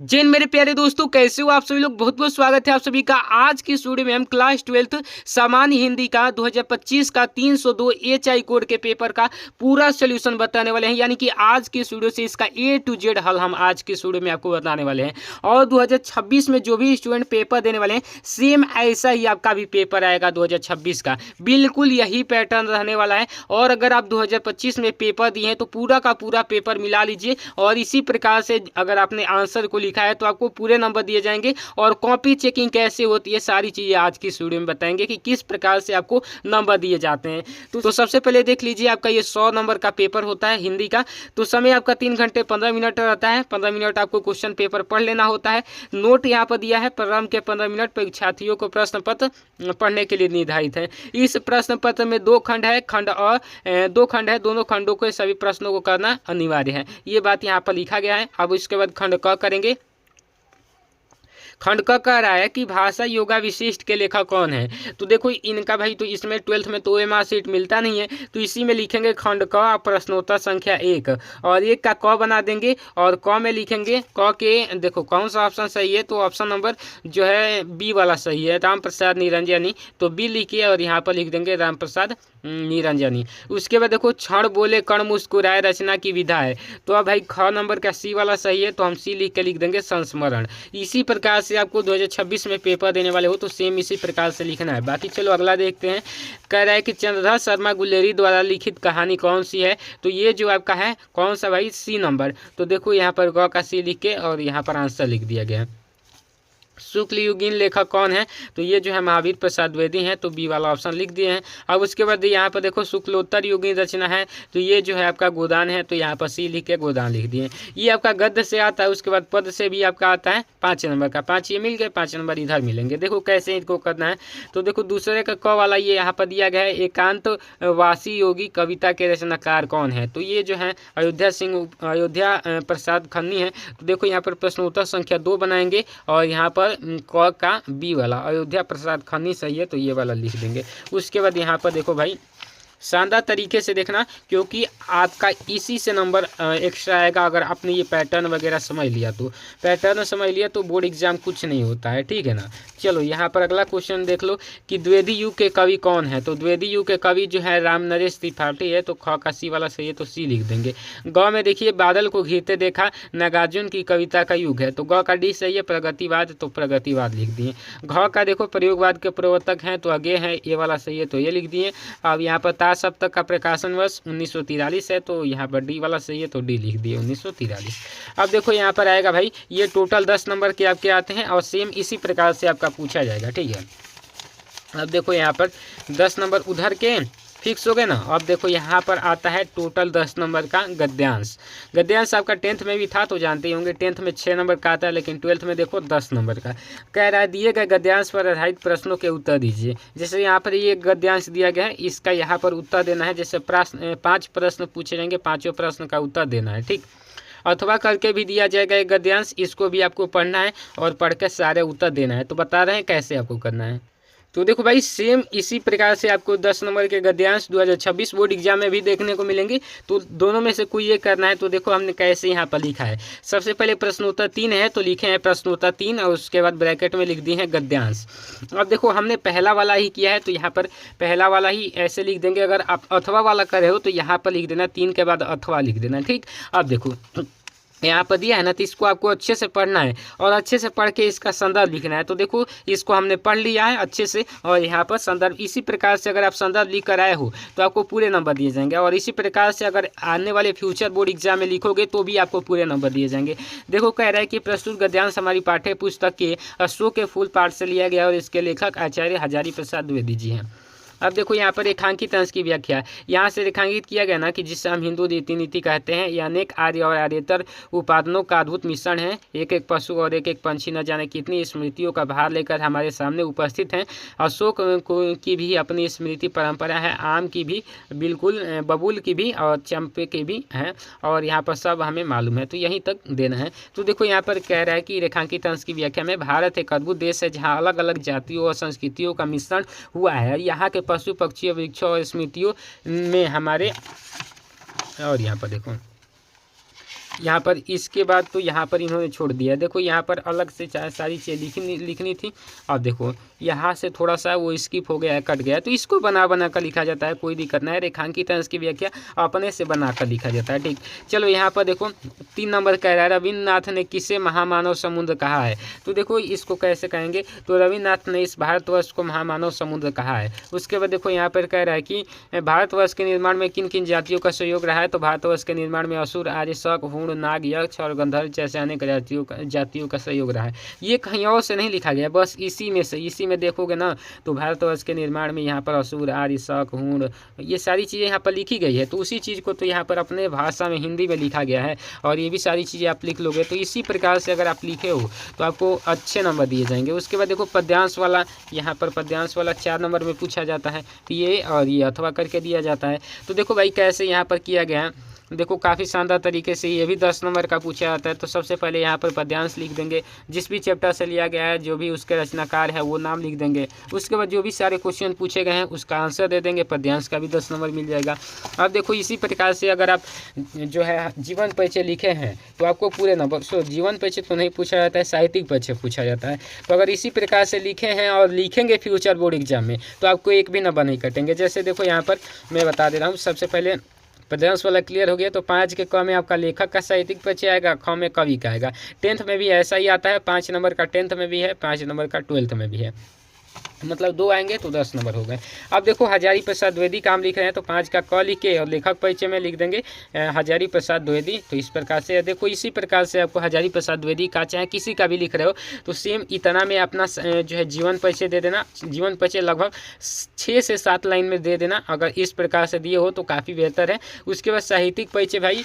जैन मेरे प्यारे दोस्तों, कैसे हो आप सभी लोग। बहुत बहुत स्वागत है आप सभी का। आज की स्टूडियो में हम क्लास 12th सामान्य हिंदी का 2025 का 302 एचआई कोड के पेपर का पूरा सोल्यूशन बताने वाले हैं। यानी कि आज की स्टूडियो से इसका ए टू जेड हल हम आज की स्टूडियो में आपको बताने वाले हैं। और 2026 में जो भी स्टूडेंट पेपर देने वाले हैं, सेम ऐसा ही आपका भी पेपर आएगा 2026 का। बिल्कुल यही पैटर्न रहने वाला है। और अगर आप 2025 में पेपर दिए हैं तो पूरा का पूरा पेपर मिला लीजिए। और इसी प्रकार से अगर आपने आंसर को लिखा है तो आपको पूरे नंबर दिए जाएंगे। और कॉपी चेकिंग कैसे होती है, सारी चीज़ें आज की वीडियो में बताएंगे कि किस प्रकार से आपको नंबर दिए जाते हैं। तो सबसे पहले देख लीजिए, आपका ये 100 नंबर का पेपर होता है हिंदी का। तो समय आपका 3 घंटे 15 मिनट रहता है। 15 मिनट आपको क्वेश्चन पेपर पढ़ लेना होता है। नोट यहाँ पर दिया है। प्रारंभ के 15 मिनट परीक्षार्थियों को प्रश्न पत्र पढ़ने के लिए निर्धारित है। इस प्रश्न पत्र में 2 खंड है, दो खंड है। दोनों खंडों के सभी प्रश्नों को करना अनिवार्य है। ये बात यहाँ पर लिखा गया है। अब इसके बाद खंड क करेंगे। खंड क कह रहा है कि भाषा योगा विशिष्ट के लेखक कौन है। तो देखो इनका भाई, तो इसमें 12th में तो एमआर सीट मिलता नहीं है, तो इसी में लिखेंगे खंड क प्रश्नोत्तर संख्या 1। और 1 का क बना देंगे और क में लिखेंगे क के, देखो कौन सा ऑप्शन सही है, तो ऑप्शन नंबर जो है बी वाला सही है, राम प्रसाद निरंजनी। तो बी लिखिए और यहाँ पर लिख देंगे राम प्रसाद निरंजनी। उसके बाद देखो क्षण बोले कण मुस्कुराए रचना की विधा है। तो अब भाई ख नंबर का सी वाला सही है, तो हम सी लिख के लिख देंगे संस्मरण। इसी प्रकार से आपको 2026 में पेपर देने वाले हो तो सेम इसी प्रकार से लिखना है। बाकी चलो अगला देखते हैं। कह रहा है कि चंद्रधर शर्मा गुलेरी द्वारा लिखित कहानी कौन सी है। तो ये जो आपका है कौन सा भाई, सी नंबर। तो देखो यहाँ पर ग का सी लिख के और यहाँ पर आंसर लिख दिया गया है। शुक्ल युगीन लेखक कौन है। तो ये जो है महावीर प्रसाद द्विवेदी हैं, तो बी वाला ऑप्शन लिख दिए हैं। अब उसके बाद यहाँ पर देखो शुक्लोत्तर युगीन रचना है, तो ये जो है आपका गोदान है, तो यहाँ पर सी लिख के गोदान लिख दिए। ये आपका गद्य से आता है। उसके बाद पद से भी आपका आता है 5 नंबर का। 5 ये मिल गए, 5 नंबर इधर मिलेंगे। देखो कैसे इनको करना है। तो देखो दूसरे का क वाला ये यहाँ पर दिया गया है, एकांत वासी योगी कविता के रचनाकार कौन है। तो ये जो है अयोध्या प्रसाद खन्नी है। तो देखो यहाँ पर प्रश्नोत्तर संख्या 2 बनाएंगे और यहाँ पर क का बी वाला अयोध्या प्रसाद खन्नी सही है, तो ये वाला लिख देंगे। उसके बाद यहाँ पर देखो भाई, शानदार तरीके से देखना, क्योंकि आपका इसी से नंबर एक्स्ट्रा आएगा अगर आपने ये पैटर्न वगैरह समझ लिया। तो पैटर्न समझ लिया तो बोर्ड एग्जाम कुछ नहीं होता है, ठीक है ना। चलो यहाँ पर अगला क्वेश्चन देख लो कि द्विवेदी युग के कवि कौन है। तो द्विवेदी युग के कवि जो है राम नरेश त्रिपाठी है, तो ख का सी वाला सही है, तो सी लिख देंगे। ग में देखिए बादल को घिरते देखा नागार्जुन की कविता का युग है, तो ग का डी सही है। प्रगतिवाद, तो प्रगतिवाद लिख दिए। घ का देखो प्रयोगवाद के प्रवर्तक हैं, तो आगे है ये वाला सही है, तो ये लिख दिए। अब यहाँ पर सप्तक का प्रकाशन वर्ष 1943 है, तो यहाँ पर डी वाला सही है, तो डी लिख दिए 1943। अब देखो यहाँ पर आएगा भाई, ये टोटल 10 नंबर के आपके आते हैं और सेम इसी प्रकार से आपका पूछा जाएगा, ठीक है। अब देखो यहाँ पर 10 नंबर उधर के फिक्स हो गए ना। अब देखो यहाँ पर आता है टोटल 10 नंबर का गद्यांश। गद्यांश आपका 10th में भी था तो जानते ही होंगे, 10th में 6 नंबर का आता है, लेकिन 12th में देखो 10 नंबर का। कह रहा है दिए गए गद्यांश पर आधारित प्रश्नों के उत्तर दीजिए। जैसे यहाँ पर ये गद्यांश दिया गया है, इसका यहाँ पर उत्तर देना है। जैसे 5 प्रश्न पूछे जाएंगे, 5 प्रश्न का उत्तर देना है, ठीक। अथवा करके भी दिया जाएगा एक गद्यांश, इसको भी आपको पढ़ना है और पढ़ के सारे उत्तर देना है। तो बता रहे हैं कैसे आपको करना है। तो देखो भाई सेम इसी प्रकार से आपको 10 नंबर के गद्यांश 2026 बोर्ड एग्जाम में भी देखने को मिलेंगे। तो दोनों में से कोई ये करना है। तो देखो हमने कैसे यहाँ पर लिखा है। सबसे पहले प्रश्नोत्तर 3 है, तो लिखे हैं प्रश्नोत्तर 3 और उसके बाद ब्रैकेट में लिख दिए हैं गद्यांश। अब देखो हमने पहला वाला ही किया है, तो यहाँ पर पहला वाला ही ऐसे लिख देंगे। अगर आप अथवा वाला करे हो तो यहाँ पर लिख देना 3 के बाद अथवा लिख देना, ठीक। अब देखो यहाँ पर दिया है ना, तो इसको आपको अच्छे से पढ़ना है और अच्छे से पढ़ के इसका संदर्भ लिखना है। तो देखो इसको हमने पढ़ लिया है अच्छे से और यहाँ पर संदर्भ इसी प्रकार से अगर आप संदर्भ लिख कर आए हो तो आपको पूरे नंबर दिए जाएंगे। और इसी प्रकार से अगर आने वाले फ्यूचर बोर्ड एग्जाम में लिखोगे तो भी आपको पूरे नंबर दिए जाएंगे। देखो कह रहा है कि प्रस्तुत गद्यांश हमारी पाठ्य पुस्तक के अशोक के फूल पाठ से लिया गया और इसके लेखक आचार्य हजारी प्रसाद द्विवेदी जी हैं। अब देखो यहाँ पर रेखांकित अंश की व्याख्या, यहाँ से रेखांकित किया गया ना कि जिससे हम हिंदू रीति नीति कहते हैं। ये अनेक आर्य और आर्यतर उपादानों का अद्भुत मिश्रण है। एक एक पशु और एक एक पंछी न जाने कितनी स्मृतियों का भार लेकर हमारे सामने उपस्थित हैं। अशोक की भी अपनी स्मृति परंपरा है, आम की भी, बिल्कुल बबूल की भी और चंपे की भी है, और यहाँ पर सब हमें मालूम है। तो यहीं तक देना है। तो देखो यहाँ पर कह रहा है कि रेखांकित अंश की व्याख्या में भारत एक अद्भुत देश है जहाँ अलग अलग जातियों और संस्कृतियों का मिश्रण हुआ है। यहाँ के पशु पक्षी वृक्षों और स्मृतियों में हमारे, और यहाँ पर देखो यहाँ पर इसके बाद तो यहाँ पर इन्होंने छोड़ दिया। देखो यहाँ पर अलग से सारी चीज़ें लिखनी थी। अब देखो यहाँ से थोड़ा सा वो स्किप हो गया है, कट गया है, तो इसको बना कर लिखा जाता है, कोई दिक्कत नहीं है। रेखांकित अंश की व्याख्या अपने से बना कर लिखा जाता है। ठीक, चलो यहाँ पर देखो 3 नंबर कह रहा है रविन्द्रनाथ ने किसे महामानव समुद्र कहा है। तो देखो इसको कैसे कहेंगे, तो रविन्द्रनाथ ने इस भारतवर्ष को महामानव समुद्र कहा है। उसके बाद देखो यहाँ पर कह रहा है कि भारतवर्ष के निर्माण में किन किन जातियों का सहयोग रहा है। तो भारतवर्ष के निर्माण में असुर, आर्य, शक, हूण, नाग, यक्ष और गंधर्व जैसे अनेक जातियों का सहयोग रहा है। ये कहीं और से नहीं लिखा गया, बस इसी में से, इसी में देखोगे ना तो भारतवर्ष के निर्माण में यहाँ पर असुर, आर्य, शक, हूण, ये सारी चीज़ें यहाँ पर लिखी गई है। तो उसी चीज़ को तो यहाँ पर अपने भाषा में हिंदी में लिखा गया है और ये भी सारी चीज़ें आप लिख लोगे। तो इसी प्रकार से अगर आप लिखे हो तो आपको अच्छे नंबर दिए जाएंगे। उसके बाद देखो पद्यांश वाला, यहाँ पर पद्यांश वाला 4 नंबर में पूछा जाता है। तो ये और ये अथवा करके दिया जाता है। तो देखो भाई कैसे यहाँ पर किया गया है, देखो काफ़ी शानदार तरीके से ये भी 10 नंबर का पूछा जाता है। तो सबसे पहले यहाँ पर पद्यांश लिख देंगे, जिस भी चैप्टर से लिया गया है, जो भी उसके रचनाकार है वो नाम लिख देंगे। उसके बाद जो भी सारे क्वेश्चन पूछे गए हैं उसका आंसर दे देंगे, पद्यांश का भी 10 नंबर मिल जाएगा। अब देखो इसी प्रकार से अगर आप जो है जीवन परिचय लिखे हैं तो आपको पूरे नंबर, जीवन परिचय तो नहीं पूछा जाता है, साहित्यिक परिचय पूछा जाता है। तो अगर इसी प्रकार से लिखे हैं और लिखेंगे फ्यूचर बोर्ड एग्जाम में तो आपको एक भी नंबर नहीं कटेंगे। जैसे देखो यहाँ पर मैं बता दे रहा हूँ, सबसे पहले पद्यांश वाला क्लियर हो गया। तो 5 के क में आपका लेखक का साहित्यिक परिचय आएगा, ख में कवि का आएगा। 10th में भी ऐसा ही आता है, 5 नंबर का 10th में भी है, 5 नंबर का 12th में भी है, मतलब 2 आएंगे तो 10 नंबर हो गए। अब देखो हजारी प्रसाद द्विवेदी काम लिख रहे हैं तो 5 का क लिख के और लेखक परिचय में लिख देंगे हजारी प्रसाद द्विवेदी। तो इस प्रकार से देखो इसी प्रकार से आपको हजारी प्रसाद द्विवेदी का चाहे किसी का भी लिख रहे हो तो सेम इतना में अपना जो है जीवन परिचय दे देना। जीवन परिचय लगभग 6 से 7 लाइन में दे देना, अगर इस प्रकार से दिए हो तो काफ़ी बेहतर है। उसके बाद साहित्यिक परिचय भाई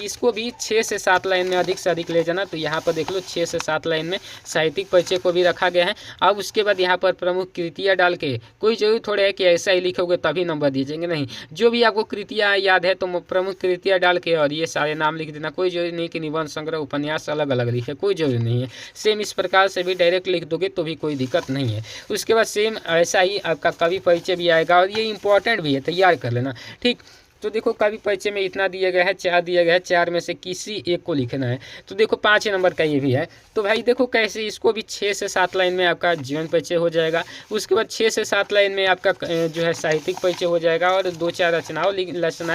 इसको भी 6 से 7 लाइन में अधिक से अधिक ले जाना। तो यहाँ पर देख लो 6 से 7 लाइन में साहित्यिक परिचय को भी रखा गया है। अब उसके बाद यहाँ पर प्रमुख कृतियाँ डाल के, कोई जरूरी थोड़े है कि ऐसा ही लिखोगे तभी नंबर दिए जाएंगे, नहीं, जो भी आपको कृतियाँ याद है तो प्रमुख कृतियाँ डाल के और ये सारे नाम लिख देना। कोई जरूरी नहीं कि निबंध, संग्रह, उपन्यास अलग अलग लिखे, कोई जरूरी नहीं है। सेम इस प्रकार से भी डायरेक्ट लिख दोगे तो भी कोई दिक्कत नहीं है। उसके बाद सेम ऐसा ही आपका कवि परिचय भी आएगा और ये इंपॉर्टेंट भी है, तैयार कर लेना। ठीक, तो देखो कवि परिचय में इतना दिया गया है, 4 दिया गया है, 4 में से किसी एक को लिखना है। तो देखो 5 नंबर का ये भी है। तो भाई देखो कैसे इसको भी 6 से 7 लाइन में आपका जीवन परिचय हो जाएगा। उसके बाद 6 से 7 लाइन में आपका जो है साहित्यिक परिचय हो जाएगा और 2-4 रचनाएं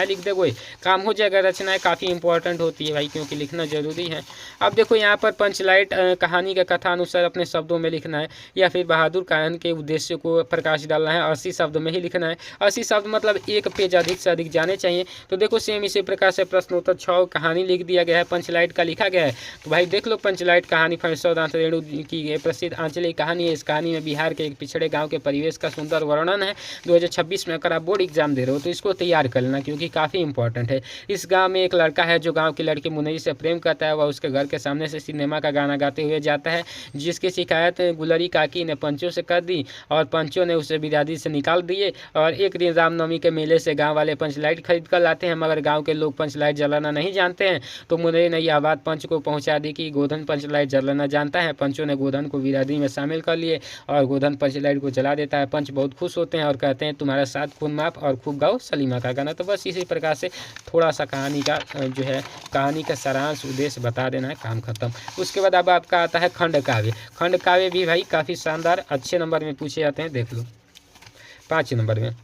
लिख दे, कोई काम हो जाएगा। रचनाएं काफ़ी इंपॉर्टेंट होती है भाई, क्योंकि लिखना जरूरी है। अब देखो यहाँ पर पंचलाइट कहानी का कथा अनुसार अपने शब्दों में लिखना है या फिर बहादुर कायन के उद्देश्य को प्रकाश डालना है। 80 शब्द में ही लिखना है। 80 शब्द मतलब 1 पेज अधिक से अधिक जाने चाहिए। तो देखो सेम इसी प्रकार से प्रश्नोत्तर 6 कहानी लिख दिया गया है, पंचलाइट का लिखा गया है। तो भाई देख लो पंचलाइट कहानी फणसौदांत रेणु की प्रसिद्ध आंचलिक कहानी है। इस कहानी में बिहार के एक पिछड़े गांव के परिवेश का सुंदर वर्णन है। 2026 में अगर आप बोर्ड एग्जाम दे रहे हो तो इसको तैयार कर लेना, क्योंकि काफ़ी इंपॉर्टेंट है। इस गाँव में एक लड़का है जो गाँव की लड़की मुनई से प्रेम करता है। वह उसके घर के सामने से सिनेमा का गाना गाते हुए जाता है, जिसकी शिकायत गुलरी काकी ने पंचों से कर दी और पंचों ने उसे बिरादरी से निकाल दिए। और एक दिन रामनवमी के मेले से गाँव वाले पंचलाइट खरीद कर लाते हैं, मगर गांव के लोग पंचलाइट जलाना नहीं जानते हैं। तो मुनई ने यह बात पंच को पहुंचा दी कि गोधन पंचलाइट जलाना जानता है। पंचों ने गोधन को बिरादरी में शामिल कर लिए और गोधन पंचलाइट को जला देता है। पंच बहुत खुश होते हैं और कहते हैं तुम्हारा साथ खून माफ और खूब गाओ सलीमा का गाना। तो बस इसी प्रकार से थोड़ा सा कहानी का जो है कहानी का सारांश उद्देश्य बता देना है, काम खत्म। उसके बाद अब आपका आता है खंड काव्य। खंड काव्य भी भाई काफ़ी शानदार अच्छे नंबर में पूछे जाते हैं। देख लो 5 नंबर में,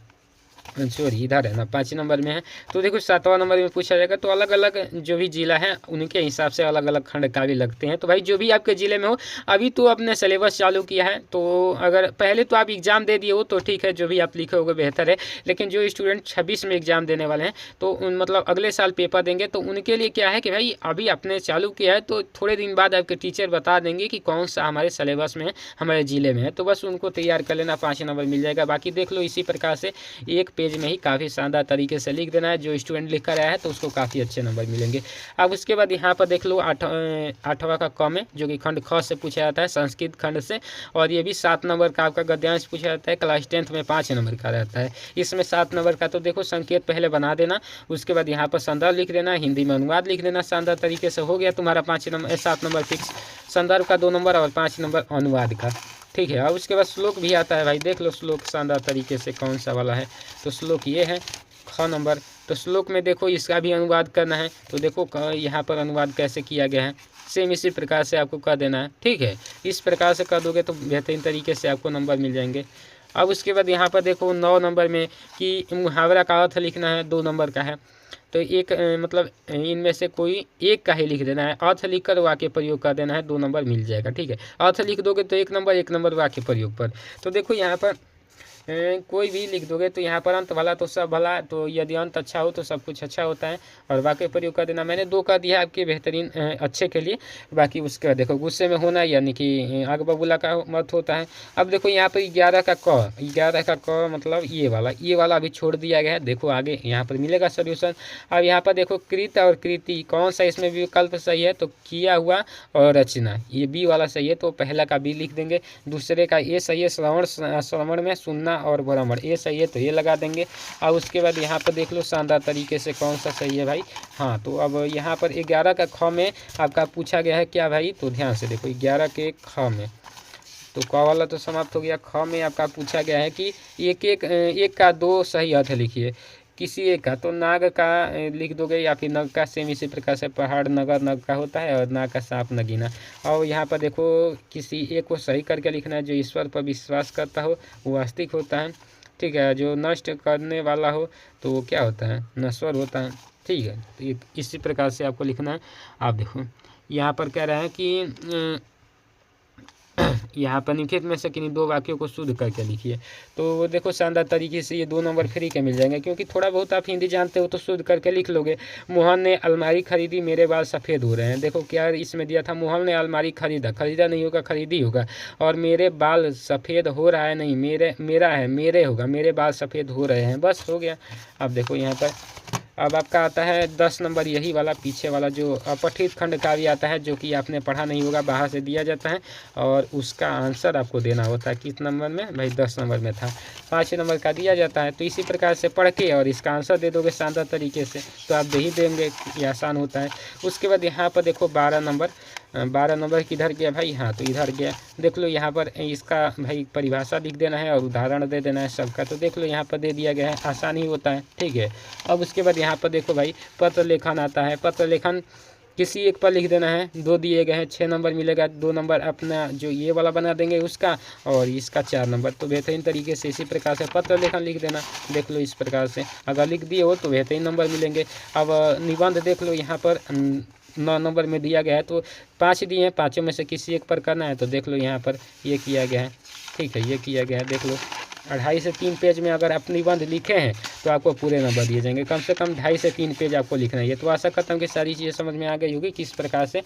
सॉरी इधर है ना, 5 नंबर में है। तो देखो 7वां नंबर में पूछा जाएगा। तो अलग अलग जो भी जिला है उनके हिसाब से अलग अलग खंड काव्य लगते हैं। तो भाई जो भी आपके ज़िले में हो, अभी तो आपने सिलेबस चालू किया है तो अगर पहले तो आप एग्ज़ाम दे दिए हो तो ठीक है, जो भी आप लिखे होगे बेहतर है। लेकिन जो स्टूडेंट 26 में एग्ज़ाम देने वाले हैं तो मतलब अगले साल पेपर देंगे, तो उनके लिए क्या है कि भाई अभी आपने चालू किया है तो थोड़े दिन बाद आपके टीचर बता देंगे कि कौन सा हमारे सिलेबस में है, हमारे ज़िले में है। तो बस उनको तैयार कर लेना, 5 नंबर मिल जाएगा। बाकी देख लो इसी प्रकार से एक पेज में ही काफ़ी शानदार तरीके से लिख देना है। जो स्टूडेंट लिख कर आया है तो उसको काफ़ी अच्छे नंबर मिलेंगे। अब उसके बाद यहाँ पर देख लो 8वां का क में, जो कि खंड ख से पूछा जाता है, संस्कृत खंड से। और ये भी 7 नंबर का आपका गद्यांश पूछा जाता है। क्लास 10th में 5 नंबर का रहता है। इसमें 7 नंबर का तो देखो संकेत पहले बना देना। उसके बाद यहाँ पर संदर्भ लिख देना, हिंदी में अनुवाद लिख देना। शानदार तरीके से हो गया तुम्हारा 7 नंबर फिक्स। संदर्भ का 2 नंबर और 5 नंबर अनुवाद का, ठीक है। अब उसके बाद श्लोक भी आता है भाई, देख लो श्लोक शानदार तरीके से कौन सा वाला है। तो श्लोक ये है, ख नंबर तो श्लोक में देखो इसका भी अनुवाद करना है। तो देखो यहाँ पर अनुवाद कैसे किया गया है, सेम इसी प्रकार से आपको कर देना है। ठीक है, इस प्रकार से कर दोगे तो बेहतरीन तरीके से आपको नंबर मिल जाएंगे। अब उसके बाद यहाँ पर देखो 9 नंबर में कि मुहावरा का अर्थ लिखना है, 2 नंबर का है। तो एक मतलब इनमें से कोई एक का ही लिख देना है, अर्थ लिखकर वाक्य प्रयोग कर देना है, 2 नंबर मिल जाएगा। ठीक है, अर्थ लिख दोगे तो 1 नंबर वाक्य प्रयोग पर। तो देखो यहाँ पर कोई भी लिख दोगे तो यहाँ पर अंत भला तो सब भला, तो यदि अंत अच्छा हो तो सब कुछ अच्छा होता है, और वाक्य प्रयोग कर देना। मैंने 2 कर दिया आपके बेहतरीन अच्छे के लिए। बाकी उसके बाद देखो गुस्से में होना यानी कि आग बबूला का मत होता है। अब देखो यहाँ पर 11 का क मतलब ये वाला अभी छोड़ दिया गया है। देखो आगे यहाँ पर मिलेगा सोल्यूशन। अब यहाँ पर देखो कृत और कृति कौन सा इसमें विकल्प सही है, तो किया हुआ और रचना, ये बी वाला सही है, तो पहला का बी लिख देंगे। दूसरे का ए सही है, श्रवण में सुनना और भ्रमण, ये सही है तो ये लगा देंगे। और उसके बाद यहाँ पर देख लो शानदार तरीके से कौन सा सही है भाई। हाँ, तो अब यहाँ पर 11 का ख में आपका पूछा गया है क्या भाई, तो ध्यान से देखो 11 के ख में, तो क वाला तो समाप्त हो गया। ख में आपका पूछा गया है कि एक का 2 सही अर्थ लिखिए, किसी एक का, तो नाग का लिख दोगे या फिर नग का, सेम इसी प्रकार से पहाड़ नगर नग का होता है, और नाग का सांप नगीना। और यहाँ पर देखो किसी एक को सही करके लिखना है, जो ईश्वर पर विश्वास करता हो वो आस्तिक होता है। ठीक है, जो नष्ट करने वाला हो तो वो क्या होता है, नश्वर होता है। ठीक है, तो इसी प्रकार से आपको लिखना है। आप देखो यहाँ पर कह रहे हैं कि यहाँ पर निम्नलिखित में से किन्हीं 2 वाक्यों को शुद्ध करके लिखिए। तो देखो शानदार तरीके से ये 2 नंबर फ्री के मिल जाएंगे, क्योंकि थोड़ा बहुत आप हिंदी जानते हो तो शुद्ध करके लिख लोगे। मोहन ने अलमारी खरीदी, मेरे बाल सफ़ेद हो रहे हैं। देखो क्या इसमें दिया था, मोहन ने अलमारी खरीदा नहीं होगा, खरीदी होगा। और मेरे बाल सफ़ेद हो रहा है, नहीं मेरा है, मेरे होगा, मेरे बाल सफ़ेद हो रहे हैं, बस हो गया। अब देखो यहाँ पर अब आपका आता है 10 नंबर, यही वाला पीछे वाला जो अपठित खंड काव्य आता है, जो कि आपने पढ़ा नहीं होगा, बाहर से दिया जाता है और उसका आंसर आपको देना होता है। किस नंबर में भाई, 10 नंबर में था, 5 नंबर का दिया जाता है। तो इसी प्रकार से पढ़ के और इसका आंसर दे दोगे शानदार तरीके से, तो आप दे ही देंगे, ये आसान होता है। उसके बाद यहाँ पर देखो 12 नंबर किधर गया भाई, हाँ तो इधर गया। देख लो यहाँ पर इसका भाई परिभाषा लिख देना है और उदाहरण दे देना है सबका। तो देख लो यहाँ पर दे दिया गया है, आसान ही होता है। ठीक है, अब उसके बाद यहाँ पर देखो भाई पत्र लेखन आता है। पत्र लेखन किसी एक पर लिख देना है, 2 दिए गए हैं, 6 नंबर मिलेगा। 2 नंबर अपना जो ये वाला बना देंगे उसका, और इसका 4 नंबर। तो बेहतरीन तरीके से इसी प्रकार से पत्र लेखन लिख देना। देख लो इस प्रकार से अगर लिख दिए हो तो बेहतरीन नंबर मिलेंगे। अब निबंध देख लो यहाँ पर 9 नंबर में दिया गया है, तो 5 दिए हैं, 5 में से किसी एक पर करना है। तो देख लो यहाँ पर ये किया गया है। ठीक है, ये किया गया है। देख लो 2.5 से 3 पेज में अगर आप निबंध लिखे हैं तो आपको पूरे नंबर दिए जाएंगे। कम से कम 2.5 से 3 पेज आपको लिखना है। ये तो आशा करता हूँ कि सारी चीज़ें समझ में आ गई होगी, किस प्रकार से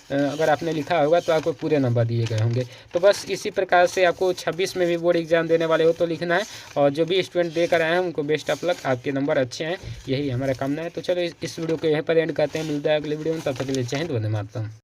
अगर आपने लिखा होगा तो आपको पूरे नंबर दिए गए होंगे। तो बस इसी प्रकार से आपको 26 में भी बोर्ड एग्जाम देने वाले हो तो लिखना है, और जो भी स्टूडेंट दे कर आए हैं उनको बेस्ट ऑफ लक, आपके नंबर अच्छे हैं, यही हमारा कामना है। तो चलो इस वीडियो को यहीं पर एंड करते हैं, मिलता है अगले वीडियो में, तब तक के लिए जय हिंद, वंदे मातरम।